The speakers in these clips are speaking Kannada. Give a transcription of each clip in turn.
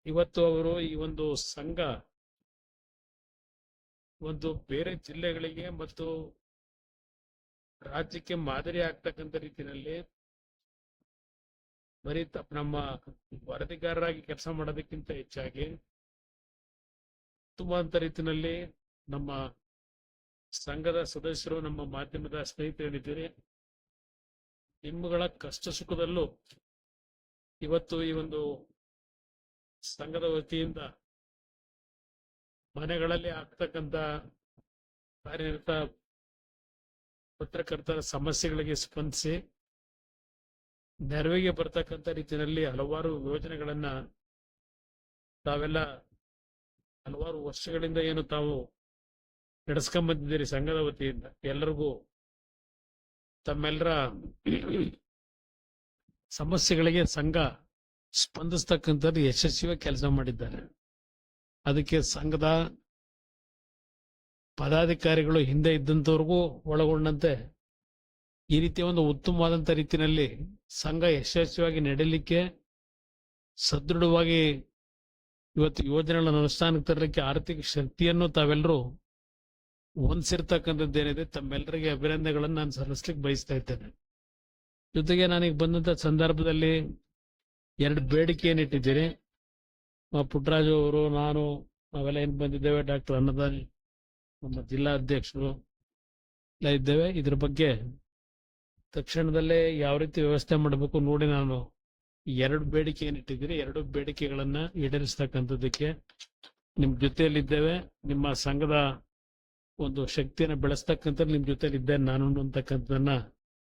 ಇವತ್ತು ಅವರು ಈ ಒಂದು ಸಂಘ ಒಂದು ಬೇರೆ ಜಿಲ್ಲೆಗಳಿಗೆ ಮತ್ತು ರಾಜ್ಯಕ್ಕೆ ಮಾದರಿ ಆಗ್ತಕ್ಕಂಥ ರೀತಿಯಲ್ಲಿ ಬರೀ ನಮ್ಮ ವರದಿಗಾರರಾಗಿ ಕೆಲಸ ಮಾಡೋದಕ್ಕಿಂತ ಹೆಚ್ಚಾಗಿ ಉತ್ತಮವಾದ ರೀತಿಯಲ್ಲಿ ನಮ್ಮ ಸಂಘದ ಸದಸ್ಯರು, ನಮ್ಮ ಮಾಧ್ಯಮದ ಸ್ನೇಹಿತರೇನಿದ್ದೀರಿ, ನಿಮ್ಮಗಳ ಕಷ್ಟ ಸುಖದಲ್ಲೂ ಇವತ್ತು ಈ ಒಂದು ಸಂಘದ ವತಿಯಿಂದ ಮನೆಗಳಲ್ಲಿ ಆಗ್ತಕ್ಕಂಥ ಕಾರ್ಯನಿರತ ಪತ್ರಕರ್ತರ ಸಮಸ್ಯೆಗಳಿಗೆ ಸ್ಪಂದಿಸಿ ನೆರವಿಗೆ ಬರ್ತಕ್ಕಂಥ ರೀತಿಯಲ್ಲಿ ಹಲವಾರು ಯೋಜನೆಗಳನ್ನ ತಾವೆಲ್ಲ ಹಲವಾರು ವರ್ಷಗಳಿಂದ ಏನು ತಾವು ನಡೆಸ್ಕೊಂಡ್ಬಂದಿದ್ದೀರಿ ಸಂಘದ ವತಿಯಿಂದ, ಎಲ್ಲರಿಗೂ ತಮ್ಮೆಲ್ಲರ ಸಮಸ್ಯೆಗಳಿಗೆ ಸಂಘ ಸ್ಪಂದಿಸ್ತಕ್ಕಂಥದ್ದು ಯಶಸ್ವಿಯಾಗಿ ಕೆಲಸ ಮಾಡಿದ್ದಾರೆ. ಅದಕ್ಕೆ ಸಂಘದ ಪದಾಧಿಕಾರಿಗಳು ಹಿಂದೆ ಇದ್ದಂಥವ್ರಿಗೂ ಒಳಗೊಂಡಂತೆ ಈ ರೀತಿಯ ಒಂದು ಉತ್ತಮವಾದಂಥ ರೀತಿಯಲ್ಲಿ ಸಂಘ ಯಶಸ್ವಿಯಾಗಿ ನಡೆಯಲಿಕ್ಕೆ, ಸದೃಢವಾಗಿ ಇವತ್ತು ಯೋಜನೆಗಳನ್ನು ಅನುಷ್ಠಾನಕ್ಕೆ ತರಲಿಕ್ಕೆ ಆರ್ಥಿಕ ಶಕ್ತಿಯನ್ನು ತಾವೆಲ್ಲರೂ ಹೊಂದಿಸಿರ್ತಕ್ಕಂಥದ್ದೇನಿದೆ, ತಮ್ಮೆಲ್ಲರಿಗೆ ಅಭಿನಂದನೆಗಳನ್ನು ನಾನು ಸಲ್ಲಿಸ್ಲಿಕ್ಕೆ ಬಯಸ್ತಾ ಇದ್ದೇನೆ. ಜೊತೆಗೆ ನಾನೀಗ ಬಂದಂಥ ಸಂದರ್ಭದಲ್ಲಿ 2 ಬೇಡಿಕೆ ಏನಿಟ್ಟಿದ್ದೀನಿ. ಪುಟ್ಟರಾಜು ಅವರು, ನಾನು, ನಾವೆಲ್ಲ ಏನು ಬಂದಿದ್ದೇವೆ, ಡಾಕ್ಟರ್ ಅನ್ನದಾನಿ, ನಮ್ಮ ಜಿಲ್ಲಾ ಅಧ್ಯಕ್ಷರು ಎಲ್ಲ ಇದ್ದೇವೆ. ಇದ್ರ ಬಗ್ಗೆ ತಕ್ಷಣದಲ್ಲೇ ಯಾವ ರೀತಿ ವ್ಯವಸ್ಥೆ ಮಾಡಬೇಕು ನೋಡಿ ನಾನು 2 ಬೇಡಿಕೆ ಏನಿಟ್ಟಿದ್ದೀರಿ, 2 ಬೇಡಿಕೆಗಳನ್ನ ಈಡೇರಿಸ್ತಕ್ಕಂಥದ್ದಕ್ಕೆ ನಿಮ್ ಜೊತೆಯಲ್ಲಿದ್ದೇವೆ. ನಿಮ್ಮ ಸಂಘದ ಒಂದು ಶಕ್ತಿಯನ್ನು ಬೆಳೆಸ್ತಕ್ಕಂಥ ನಿಮ್ ಜೊತೆಲಿ ಇದ್ದೇನೆ ನಾನು ಅಂತಕ್ಕಂಥದ್ದನ್ನ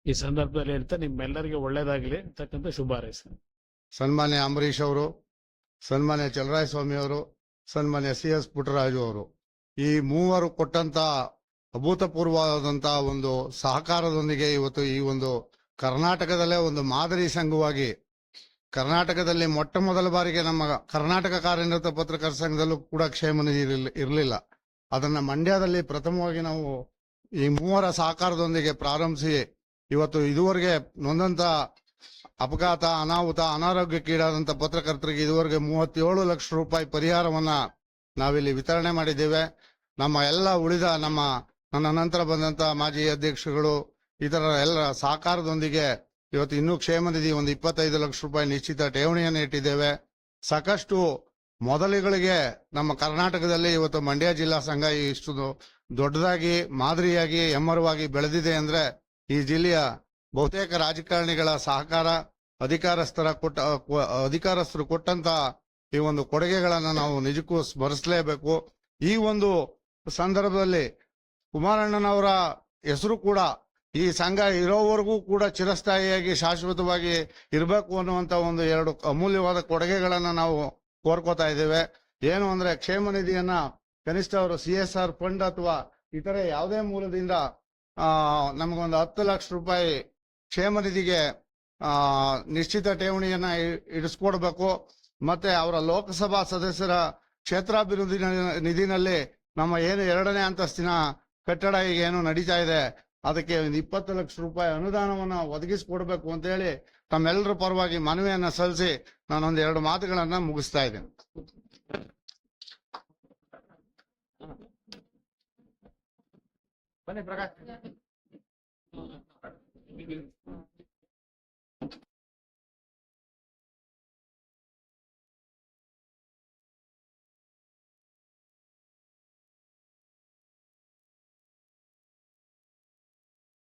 ಈ ಸಂದರ್ಭದಲ್ಲಿ ಹೇಳ್ತಾ ನಿಮ್ಮೆಲ್ಲರಿಗೆ ಒಳ್ಳೇದಾಗಲಿ ಅಂತಕ್ಕಂಥ ಶುಭ ಹಾರೈಸ್ತೇನೆ. ಸನ್ಮಾನ್ಯ ಅಂಬರೀಶ್ ಅವರು, ಸನ್ಮಾನ್ಯ ಚಲರಾಯಸ್ವಾಮಿ ಅವರು, ಸನ್ಮಾನ್ಯ CS ಪುಟ್ಟರಾಜು ಅವರು, ಈ ಮೂವರು ಕೊಟ್ಟಂತ ಅಭೂತಪೂರ್ವವಾದಂತ ಒಂದು ಸಹಕಾರದೊಂದಿಗೆ ಇವತ್ತು ಈ ಒಂದು ಕರ್ನಾಟಕದಲ್ಲೇ ಒಂದು ಮಾದರಿ ಸಂಘವಾಗಿ, ಕರ್ನಾಟಕದಲ್ಲಿ ಮೊಟ್ಟ ಮೊದಲ ಬಾರಿಗೆ ನಮ್ಮ ಕರ್ನಾಟಕ ಕಾರ್ಯನಿರತ ಪತ್ರಕರ್ತರ ಸಂಘದಲ್ಲೂ ಕೂಡ ಕ್ಷೇಮ ನಿಧಿ ಇರಲಿಲ್ಲ. ಅದನ್ನ ಮಂಡ್ಯದಲ್ಲಿ ಪ್ರಥಮವಾಗಿ ನಾವು ಈ ಮೂವರ ಸಹಕಾರದೊಂದಿಗೆ ಪ್ರಾರಂಭಿಸಿ ಇವತ್ತು ಇದುವರೆಗೆ ನೊಂದಂತ ಅಪಘಾತ, ಅನಾಹುತ, ಅನಾರೋಗ್ಯಕ್ಕೀಡಾದಂತ ಪತ್ರಕರ್ತರಿಗೆ ಇದುವರೆಗೆ 37 ಲಕ್ಷ ರೂಪಾಯಿ ಪರಿಹಾರವನ್ನ ನಾವಿಲ್ಲಿ ವಿತರಣೆ ಮಾಡಿದ್ದೇವೆ. ನಮ್ಮ ಎಲ್ಲ ಉಳಿದ ನನ್ನ ನಂತರ ಬಂದಂತ ಮಾಜಿ ಅಧ್ಯಕ್ಷರುಗಳು ಇತರ ಎಲ್ಲ ಸಹಕಾರದೊಂದಿಗೆ ಇವತ್ತು ಇನ್ನೂ ಕ್ಷೇಮ ನಿಧಿ ಒಂದು 25 ಲಕ್ಷ ರೂಪಾಯಿ ನಿಶ್ಚಿತ ಠೇವಣಿಯನ್ನು ಇಟ್ಟಿದ್ದೇವೆ. ಸಾಕಷ್ಟು ಮೊದಲಿಗಳಿಗೆ ನಮ್ಮ ಕರ್ನಾಟಕದಲ್ಲಿ ಇವತ್ತು ಮಂಡ್ಯ ಜಿಲ್ಲಾ ಸಂಘ ಇಷ್ಟು ದೊಡ್ಡದಾಗಿ ಮಾದರಿಯಾಗಿ ಎಮ್ಮರವಾಗಿ ಬೆಳೆದಿದೆ ಅಂದ್ರೆ ಈ ಜಿಲ್ಲೆಯ ಬಹುತೇಕ ರಾಜಕಾರಣಿಗಳ ಸಹಕಾರ, ಅಧಿಕಾರಸ್ಥರು ಕೊಟ್ಟಂತ ಈ ಒಂದು ಕೊಡುಗೆಗಳನ್ನ ನಾವು ನಿಜಕ್ಕೂ ಸ್ಮರಿಸಲೇಬೇಕು. ಈ ಒಂದು ಸಂದರ್ಭದಲ್ಲಿ ಕುಮಾರಣ್ಣನವರ ಹೆಸರು ಕೂಡ ಈ ಸಂಘ ಇರೋವರೆಗೂ ಕೂಡ ಚಿರಸ್ಥಾಯಿಯಾಗಿ ಶಾಶ್ವತವಾಗಿ ಇರಬೇಕು ಅನ್ನುವಂತ ಒಂದು 2 ಅಮೂಲ್ಯವಾದ ಕೊಡುಗೆಗಳನ್ನ ನಾವು ಕೋರ್ಕೋತಾ ಇದ್ದೇವೆ. ಏನು ಅಂದ್ರೆ ಕ್ಷೇಮ ನಿಧಿಯನ್ನ ಕನಿಷ್ಠ ಅವರು CSR ಫಂಡ್ ಅಥವಾ ಇತರೆ ಯಾವುದೇ ಮೂಲದಿಂದ ನಮಗೊಂದು 10 ಲಕ್ಷ ರೂಪಾಯಿ ಕ್ಷೇಮ ನಿಧಿಗೆ ನಿಶ್ಚಿತ ಠೇವಣಿಯನ್ನ ಇಡಿಸ್ಕೊಡ್ಬೇಕು. ಮತ್ತೆ ಅವರ ಲೋಕಸಭಾ ಸದಸ್ಯರ ಕ್ಷೇತ್ರಾಭಿವೃದ್ಧಿ ನಿಧಿನಲ್ಲಿ ನಮ್ಮ ಏನು 2ನೇ ಅಂತಸ್ತಿನ ಕಟ್ಟಡ ಈಗ ಏನು ನಡೀತಾ ಇದೆ ಅದಕ್ಕೆ 20 ಲಕ್ಷ ರೂಪಾಯಿ ಅನುದಾನವನ್ನ ಒದಗಿಸಿಕೊಡ್ಬೇಕು ಅಂತ ಹೇಳಿ ತಮ್ಮೆಲ್ಲರ ಪರವಾಗಿ ಮನವಿಯನ್ನ ಸಲ್ಲಿಸಿ ನಾನೊಂದು 2 ಮಾತುಗಳನ್ನ ಮುಗಿಸ್ತಾ ಇದ್ದೇನೆ. ಬನ್ನಿ ಪ್ರಕಾಶ್.